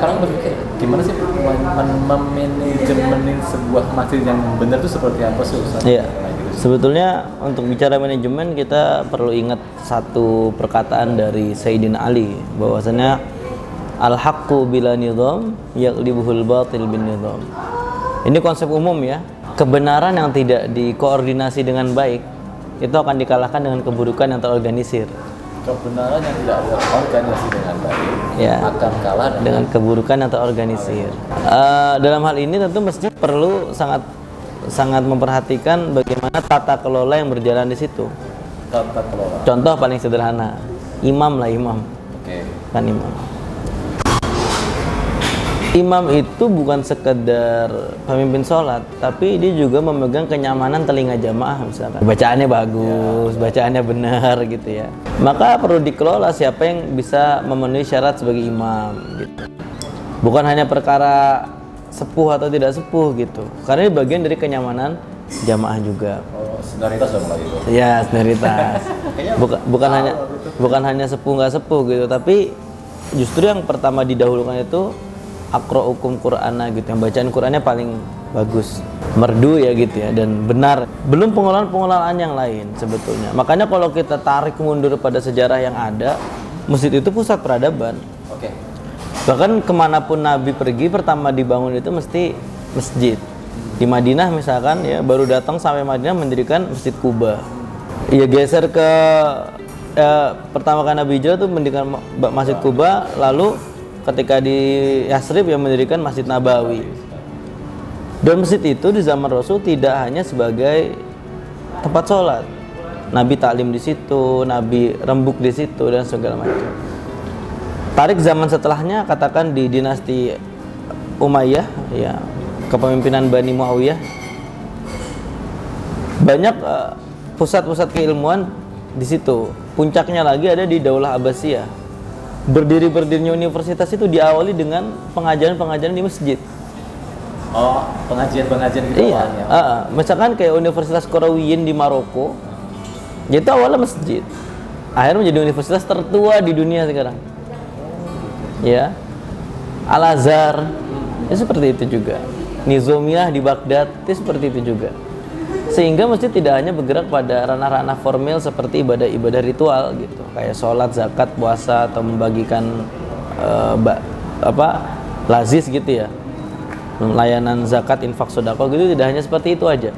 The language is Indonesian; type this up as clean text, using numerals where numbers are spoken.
kadang berpikir gimana sih memanajemen sebuah masjid yang benar itu seperti apa sih Ustaz? Iya. Nah, gitu sih. Sebetulnya untuk bicara manajemen kita perlu ingat satu perkataan dari Sayyidina Ali bahwasanya al-haqqu bila nizam yaqlibuhul batil bin nizam. Ini konsep umum ya. Kebenaran yang tidak dikoordinasi dengan baik itu akan dikalahkan dengan keburukan yang terorganisir. Kebenaran yang tidak terorganisasi dengan baik Ya, akan kalah dengan keburukan yang terorganisir. Dalam hal ini tentu masjid perlu sangat memperhatikan bagaimana tata kelola yang berjalan di situ. tata kelola. Contoh paling sederhana, imam. Oke. Kan imam itu bukan sekedar pemimpin sholat, tapi dia juga memegang kenyamanan telinga jamaah misalkan. Bacaannya bagus, bacaannya benar gitu ya. Maka perlu dikelola siapa yang bisa memenuhi syarat sebagai imam gitu. Bukan hanya perkara sepuh atau tidak sepuh gitu. Karena ini bagian dari kenyamanan jamaah juga. Oh, senioritas dong lagi itu. Ya, senioritas. bukan hanya sepuh nggak sepuh gitu, tapi justru yang pertama didahulukan itu aqra'ukum Qur'ana gitu, yang bacaan Qur'annya paling bagus, merdu ya gitu ya, dan benar. Belum pengelolaan yang lain sebetulnya. Makanya kalau kita tarik mundur pada sejarah yang ada, masjid itu pusat peradaban. Oke. Bahkan kemanapun Nabi pergi, pertama dibangun itu mesti masjid. Di Madinah misalkan ya, baru datang sampai Madinah mendirikan Masjid Kuba. Ya geser ke pertama kali Nabi hijrah tuh mendirikan Masjid Kuba, lalu ketika di Yasrib yang mendirikan Masjid Nabawi. Dan masjid itu di zaman Rasul tidak hanya sebagai tempat sholat. Nabi taklim di situ, Nabi rembuk di situ dan segala macam. Tarik zaman setelahnya, katakan di dinasti Umayyah, ya, kepemimpinan Bani Muawiyah, banyak pusat-pusat keilmuan di situ. Puncaknya lagi ada di Daulah Abbasiyah. Berdirinya universitas itu diawali dengan pengajaran di masjid. Oh, pengajian gitu. Iya. Misalkan kayak Universitas Qarawiyyin di Maroko, itu awalnya masjid. Akhirnya menjadi universitas tertua di dunia sekarang. Ya. Al-Azhar, itu seperti itu juga. Nizamiyah di Baghdad, itu seperti itu juga. Sehingga masjid tidak hanya bergerak pada ranah-ranah formal seperti ibadah-ibadah ritual gitu, kayak sholat, zakat, puasa, atau membagikan lazis gitu ya, layanan zakat, infak, sedekah gitu, tidak hanya seperti itu aja.